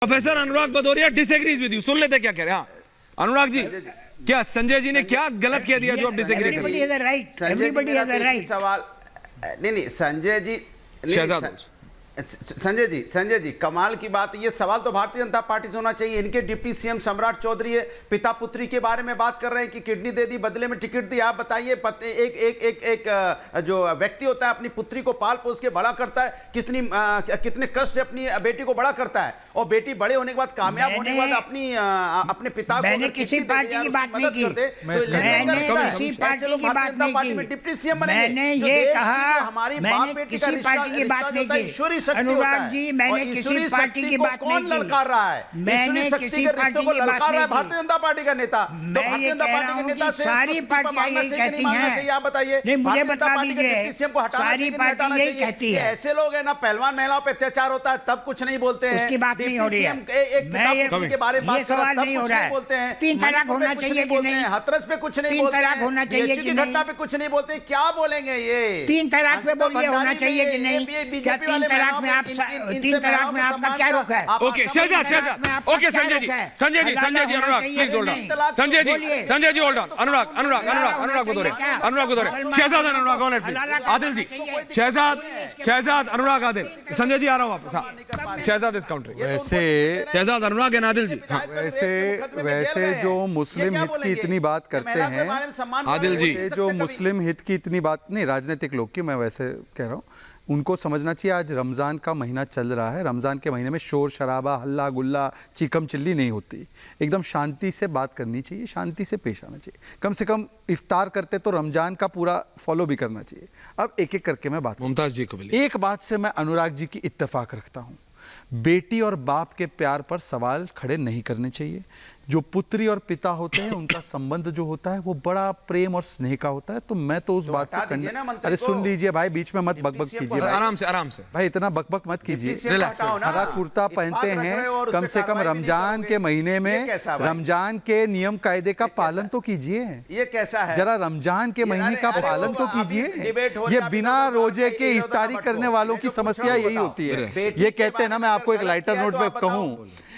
Professor Anurag Bhadauria disagrees with you, सुन लेते क्या कह रहे हैं। हाँ अनुराग जी, क्या संजय जी ने क्या गलत कह दिया जो आप डिसएग्री कर रहे हैं? Everybody has a right. सवाल नहीं संजय जी, शहजाद संजय जी कमाल की बात, ये सवाल तो भारतीय जनता पार्टी से होना चाहिए। इनके डिप्टी सीएम सम्राट चौधरी है, पिता पुत्री के बारे में बात कर रहे हैं कि किडनी दे दी, बदले में टिकट दी। आप बताइए, एक जो व्यक्ति होता है अपनी पुत्री को पाल पोस के बड़ा करता है, कितने कष्ट से अपनी बेटी को बड़ा करता है, और बेटी बड़े होने के बाद कामयाब होने के बाद अपने पिता को मैंने किसी पार्टी की बात नहीं की, पार्टी में डिप्टी सीएम बने। मैंने ये कहा हमारी बाप बेटी का पार्टी की बात नहीं की। अनुराग जी, मैंने किसी पार्टी की बात नहीं की। ललकार रहा है, मैंने किसी पार्टी की बात नहीं की। भारतीय जनता पार्टी का नेता, तो भारतीय जनता पार्टी के नेता से सारी पार्टियां यही कहती हैं। आप बताइए, नहीं मुझे बता दीजिए, सारी पार्टी यही कहती है। ऐसे लोग हैं ना, पहलवान महिलाओं पे अत्याचार होता है तब कुछ नहीं बोलते हैं, उसकी बात नहीं हो रही है। के बारे में ये सवाल नहीं हो रहा है। बोलते हैं 3 तलाक होना चाहिए कि नहीं, हाथरस पे कुछ नहीं 3 तलाक होना चाहिए कि नहीं, घटना पे कुछ नहीं बोलते, क्या बोलेंगे ये? 3 तलाक पे बोलिए होना चाहिए कि नहीं? क्या 3 तलाक में आप 3 तलाक में आपका क्या रोक है? Okay Shahzad, okay Sanjay ji Anurag please hold on, Sanjay ji hold on, Anurag Bhadauria, Shahzad Anurag on it please, Adil ji, Shahzad Anurag Adil, Sanjay ji आ रहा हूं वापस। शहजाद इज काउंटरिंग, वैसे शहजाद अनुराग एंड आदिल जी। वैसे जो मुस्लिम हित की इतनी बात करते हैं आदिल जी, जो मुस्लिम हित की इतनी बात नहीं, राजनीतिक लोग की मैं वैसे कह रहा हूँ, उनको समझना चाहिए आज रमज़ान का महीना चल रहा है। रमज़ान के महीने में शोर शराबा, हल्ला गुल्ला, चीकम चिल्ली नहीं होती। एकदम शांति से बात करनी चाहिए, शांति से पेश आना चाहिए। कम से कम इफ्तार करते तो रमज़ान का पूरा फॉलो भी करना चाहिए। अब एक एक करके मैं बात, मुमताज जी को बोलिए। एक बात से मैं अनुराग जी की इत्तेफाक रखता हूँ, बेटी और बाप के प्यार पर सवाल खड़े नहीं करने चाहिए। जो पुत्री और पिता होते हैं उनका संबंध जो होता है वो बड़ा प्रेम और स्नेह का होता है। तो मैं तो उस बात से अरे सुन लीजिए भाई, बीच में मत बकबक कीजिए भाई, आराम से भाई इतना बकबक मत कीजिए। हरा कुर्ता पहनते हैं, कम से कम रमजान के महीने में रमजान के नियम कायदे का पालन तो कीजिए। ये कैसा है, जरा रमजान के महीने का पालन तो कीजिए। ये बिना रोजे के इफ्तारी करने वालों की समस्या यही होती है। ये कहते हैं ना, मैं आपको एक लाइटर नोट पे कहूं,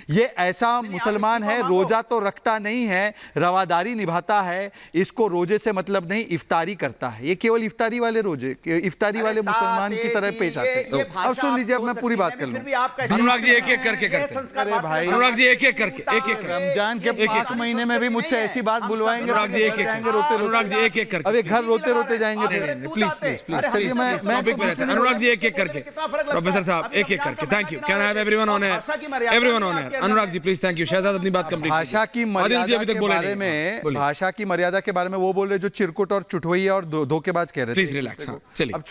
ये ऐसा मुसलमान है रोजा तो रखता नहीं है, रवादारी निभाता है, इसको रोजे से मतलब नहीं, इफ्तारी करता है। ये केवल इफ्तारी वाले रोजे, इफ्तारी वाले मुसलमान की तरह पेश आते हैं। अब सुन लीजिए, अब मैं पूरी बात कर लूं। अनुराग जी एक एक करके करते हैं। अरे भाई अनुराग जी एक एक करके रमजान के पाक महीने में भी मुझसे ऐसी बात बुलवाएंगे, अनुराग जी एक एक जाएंगे रोते रोते। अनुराग जी एक एक करके, अब एक घर रोते रोते जाएंगे फिर। प्लीज चलिए मैं टॉपिक पे रहते हैं। अनुराग जी एक एक करके, प्रोफेसर साहब एक एक करके। Thank you, can I have everyone on air, everyone on air. Anurag ji please, thank you. Shahzad अपनी बात कंप्लीट। भाषा की मर्यादा के बारे में, भाषा की मर्यादा के बारे में वो बोल रहे जो चिरकुट और चुटवैया और धोखेबाज कह रहे थे। Please relax. चलिए अब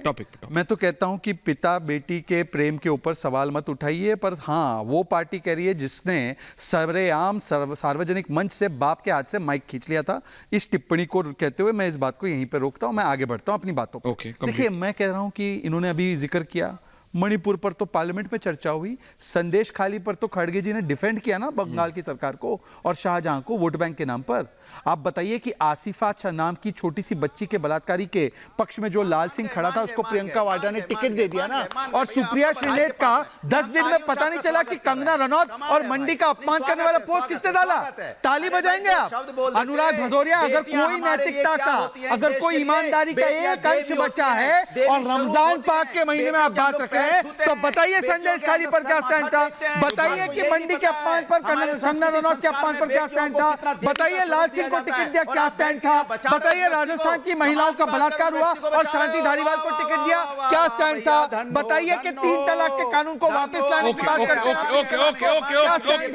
टॉपिक पे। मैं तो कहता हूं कि पिता बेटी के प्रेम के ऊपर सवाल मत उठाइए, पर हाँ वो पार्टी कह रही है जिसने सरेआम सार्वजनिक मंच से बाप के हाथ से माइक खींच लिया था। इस टिप्पणी को कहते हुए मैं इस बात को यहीं पर रोकता हूं, मैं आगे बढ़ता हूं अपनी बातों को। देखिए मैं कह रहा हूं कि इन्होंने अभी जिक्र किया मणिपुर पर, तो पार्लियामेंट में चर्चा हुई। संदेश खाली पर तो खड़गे जी ने डिफेंड किया ना बंगाल की सरकार को और शाहजहां को वोट बैंक के नाम पर। आप बताइए कि आसिफा नाम की छोटी सी बच्ची के बलात्कारी के पक्ष में जो लाल सिंह खड़ा था उसको प्रियंका वाड्रा ने टिकट दे दिया ना, और सुप्रिया श्रीनेत का 10 दिन में पता नहीं चला कि कंगना रनौत और मंडी का अपमान करने वाला पोस्ट किसने डाला। ताली बजाएंगे आप। अनुराग भदौरिया, अगर कोई नैतिकता का, अगर कोई ईमानदारी का एक अंश बचा है और रमजान पाक के महीने में आप बात रख रहे हैं, तो बताइए संदेश खाली पर क्या स्टैंड था, बताइए कि मंडी के अपमान पर, कंगना रनौत के अपमान पर क्या स्टैंड था, बताइए लाल सिंह को टिकट दिया क्या स्टैंड था, बताइए राजस्थान की महिलाओं का बलात्कार हुआ और शांति धारीवाल को टिकट दिया क्या स्टैंड था, बताइए कि 3 तलाक के कानून को वापस लाने की बात करते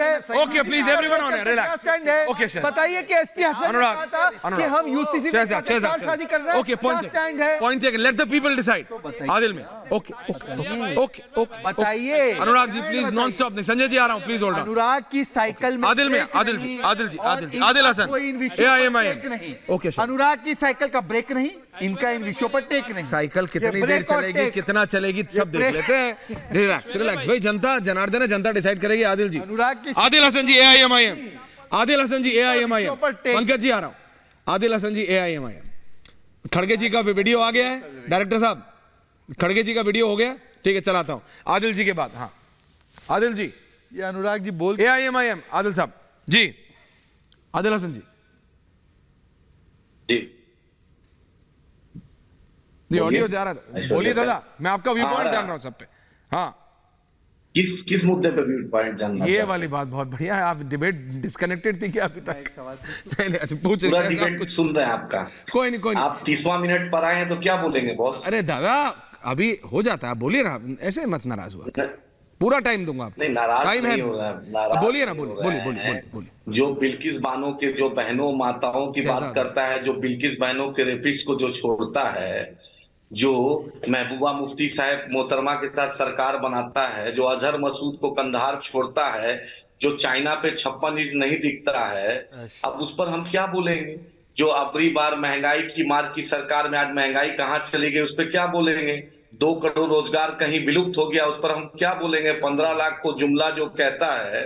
हैं। Okay please everyone on air, relax. बताइए कि एसटी हसन ने कहा था कि हम यूसीसी में शादी कर रहे हैं, okay point taken, let the people decide. Adil में ओके बताइए। अनुराग जी प्लीज नॉन स्टॉप नहीं। संजय जी आ रहा हूं, प्लीज होल्ड ऑन। अनुराग की साइकिल में आदिल हसन नहीं। ओके अनुराग की साइकिल का ब्रेक नहीं, इनका इन विषयों पर टेक नहीं। साइकिल कितनी देर चलेगी, कितना चलेगी, सब देख लेते हैं। रिलैक्स भाई, जनता जनार्दन है, जनता डिसाइड करेगी। आदिल जी, आदिल हसन जी AIMIM, आदिल हसन जी AIMIM, पंकज जी आ रहा हूं। आदिल हसन जी AIMIM। खड़गे जी का वीडियो आ गया है, डायरेक्टर साहब खड़गे जी का वीडियो हो गया, ठीक है चलाता हूं। आदिल जी के बाद, हाँ आदिल जी ये अनुराग जी बोल AIMIM आदिल साहब जी, आदिल हसन जी जी ऑडियो जा रहा था, बोलिए दादा, मैं आपका व्यू पॉइंट जान रहा हूँ सब पे। हाँ, किस मुद्दे पे व्यू पॉइंट जानना ये चाहते वाली बात बहुत बढ़िया है। आप डिबेट डिस्कनेक्टेड थी क्या अभी तक? नहीं, अच्छा पूछ पूरा रहे हैं डिबेट सुन रहे हैं आपका। कोई नहीं आप 30वां मिनट पर आए हैं तो क्या बोलेंगे बॉस? अरे दादा अभी हो जाता है, बोलिए ना, ऐसे मत नाराज हुआ, पूरा टाइम दूंगा आपको। नहीं, नाराज टाइम नहीं है, हो रहा, नाराज बोलिए ना, नहीं हो बोलिए रहे बोलिए हैं। बोलिए बोलिए। जो बिल्किस बानो के जो बहनों माताओं की बात करता है, जो बिल्किस बहनों के रेपिस्ट को जो छोड़ता है, जो महबूबा मुफ्ती साहब मोहतरमा के साथ सरकार बनाता है, जो अजहर मसूद को कंधार छोड़ता है, जो चाइना पे 56 इंच नहीं दिखता है, अब उस पर हम क्या बोलेंगे? जो अबरी बार महंगाई की मार की सरकार में आज महंगाई कहाँ चली गई, उस पर क्या बोलेंगे? 2 करोड़ रोजगार कहीं विलुप्त हो गया, उस पर हम क्या बोलेंगे? 15 लाख को जुमला जो कहता है,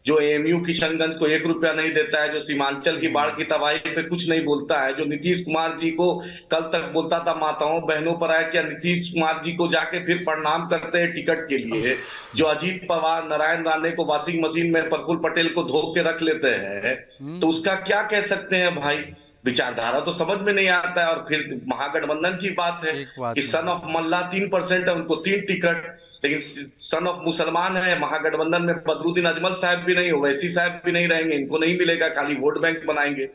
जो AMU किशनगंज को 1 रुपया नहीं देता है, जो सीमांचल की बाढ़ की तबाही पे कुछ नहीं बोलता है, जो नीतीश कुमार जी को कल तक बोलता था माताओं बहनों पर आया, क्या नीतीश कुमार जी को जाके फिर प्रणाम करते हैं टिकट के लिए, जो अजीत पवार नारायण राणे को वॉशिंग मशीन में प्रफुल्ल पटेल को धो के रख लेते हैं, तो उसका क्या कह सकते हैं भाई? विचारधारा तो समझ में नहीं आता है। और फिर महागठबंधन की बात है कि सन ऑफ मल्ला 3% है, उनको 3 टिकट, लेकिन सन ऑफ मुसलमान है। महागठबंधन में बदरुद्दीन अजमल साहब भी नहीं, ओवैसी साहब भी नहीं रहेंगे, इनको नहीं मिलेगा, खाली वोट बैंक बनाएंगे,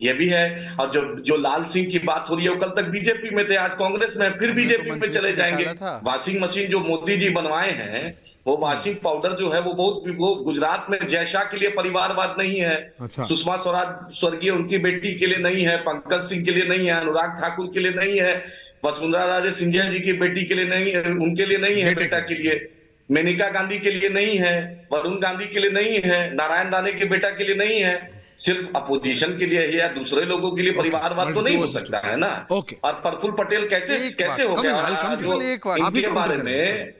ये भी है। और जो लाल सिंह की बात हो रही है, वो कल तक बीजेपी में थे, आज कांग्रेस में, फिर बीजेपी में चले जाएंगे। वॉशिंग मशीन जो मोदी जी बनवाए हैं, वो वॉशिंग पाउडर जो है वो गुजरात में जयशाह के लिए परिवारवाद नहीं है। अच्छा। सुषमा स्वराज स्वर्गीय उनकी बेटी के लिए नहीं है, पंकज सिंह के लिए नहीं है, अनुराग ठाकुर के लिए नहीं है, वसुंधरा राजे सिंधिया जी की बेटी के लिए नहीं है, उनके लिए नहीं है, बेटा के लिए, मेनका गांधी के लिए नहीं है, वरुण गांधी के लिए नहीं है, नारायण राणे के बेटा के लिए नहीं है, सिर्फ अपोजिशन के लिए या दूसरे लोगों के लिए परिवारवाद तो नहीं हो सकता है ना। और प्रफुल्ल पटेल कैसे हो गया? इनके बारे में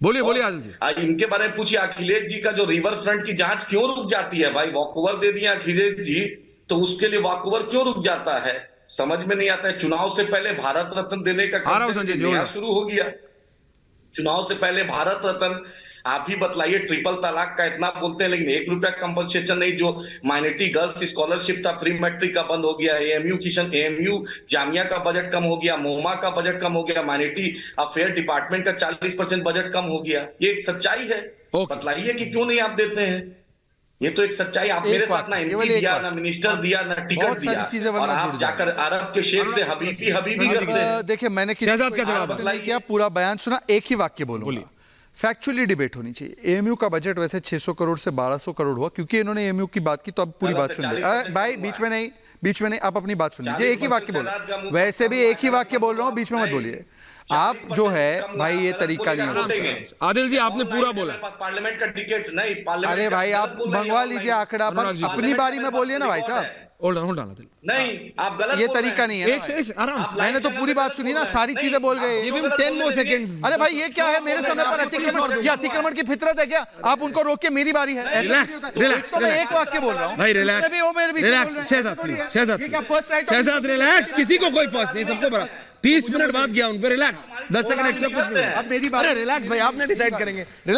बोलिए बोलिए आदिल जी, इनके बारे में पूछिए, अखिलेश जी का जो रिवर फ्रंट की जांच क्यों रुक जाती है भाई? वॉकओवर दे दिया अखिलेश जी, तो उसके लिए वॉकओवर क्यों रुक जाता है? समझ में नहीं आता है। चुनाव से पहले भारत रत्न देने का शुरू हो गया, चुनाव से पहले भारत रत्न। आप ही बतलाइए, ट्रिपल तलाक का इतना बोलते हैं, लेकिन 1 रुपया कंपनसेशन नहीं। जो माइनॉरिटी गर्ल्स स्कॉलरशिप था प्री मैट्रिक का बंद हो गया, AMU जामिया का बजट कम हो गया, मोमा का बजट कम हो गया, माइनॉरिटी अफेयर डिपार्टमेंट का 40% बजट कम हो गया। ये एक सच्चाई है, बतलाइए कि क्यों नहीं आप देते हैं? ये तो एक सच्चाई। आप मेरे साथ ना MP दिया, ना मिनिस्टर दिया, ना टिकट दिया, और आप जाकर अरब के शेख से हबीबी करते हैं। देखिए, मैंने किसी का जवाब किया, पूरा बयान सुना, एक ही वाक्य बोलूंगा। फैक्चुअली डिबेट होनी चाहिए। AMU का बजट वैसे 600 करोड़ से 1200 करोड़ हुआ, क्योंकि इन्होंने AMU की बात की, तो अब पूरी बात सुन ली भाई। बीच में नहीं, आप अपनी बात सुन लीजिए। एक ही वाक्य बोल, वैसे भी एक ही वाक्य बोल रहा हूँ, बीच में मत बोलिए। आप जो है भाई, ये तरीका नहीं है। आदिल जी आपने पूरा बोला। पार्लियामेंट का टिकट नहीं, अरे भाई आप मंगवा लीजिए आंकड़ा, पर अपनी बारी में बोलिए ना भाई साहब। होल्ड ऑन नहीं, आप गलत ये तरीका नहीं है। एक आराम से, मैंने तो पूरी बात सुनी ना, सारी चीजें बोल गए। 10 more seconds। अरे भाई ये क्या है, मेरे समय पर अतिक्रमण की फितरत है क्या? आप उनको रोक के मेरी बारी है। रिलैक्स, तो मैं एक वाक्य बोल रहा हूँ भाई, relax, Shahzad please, Shahzad relax, किसी को कोई फर्स्ट नहीं, सबको बड़ा। 30 मिनट बाद गया उन पे, रिलैक्स, 10 सेकंड एक्स्ट्रा कुछ नहीं। अब मेरी बात, रिलैक्स भाई, आपने डिसाइड करेंगे।